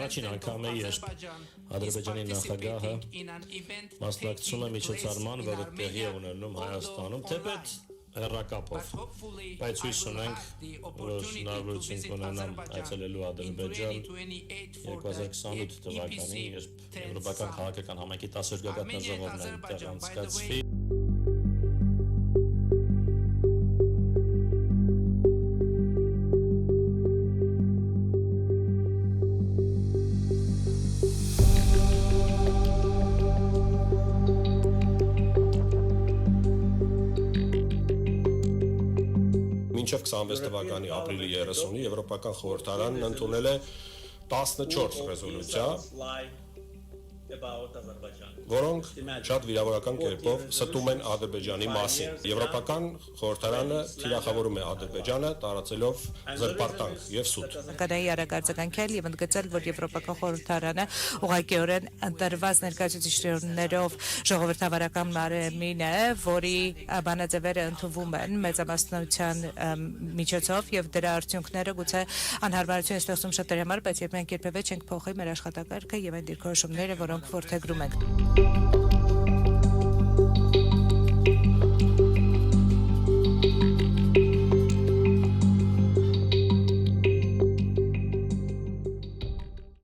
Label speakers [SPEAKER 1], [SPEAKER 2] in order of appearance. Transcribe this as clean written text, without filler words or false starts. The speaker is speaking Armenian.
[SPEAKER 1] առաջին անգամ է, երբ Ադրբեջանի նախագահը մասնակցում է միջոցառման, որը տեղի է ունենում Հայաստանում, թեպետ հեռակապով, բայց հույս ունենք, որ հնարավորություն կունենամ այցելելու Ադրբեջան 2028 թվականին, երբ Եվրոպական քաղաքական համայնքի 10-րդ գագաթնաժողովն այնտեղ անցկացվի։
[SPEAKER 2] Մինչև 26 թվականի ապրիլի 30-ի Եվրոպական խորհրդարանն ընդունել է 14 ռեզոլյուցիա, որոնք շատ վիրավորական կերպով ստում են Ադրբեջանի մասին։ Եվրոպական խորհրդարանը թիրախավորում է Ադրբեջանը, տարածելով զրպարտանք եւ սուտ։
[SPEAKER 3] Կանայի արագարձականքել եւ ընդգծել, որ Եվրոպական խորհրդարանը ուղղակիորեն ընտրված ներկայացուցիչներով ժողովրդավարական մարմին է, որի բանաձևերը ընդունվում են մեծամասնության միջոցով եւ դրա արդյունքները գուցե անհարմարություն ստեղծում շատերի համար, բայց երբ մենք երբևէ չենք փոխի մեր աշխատակարգը եւ այն դիրքորոշումները, որոնք որդեգրում ենք։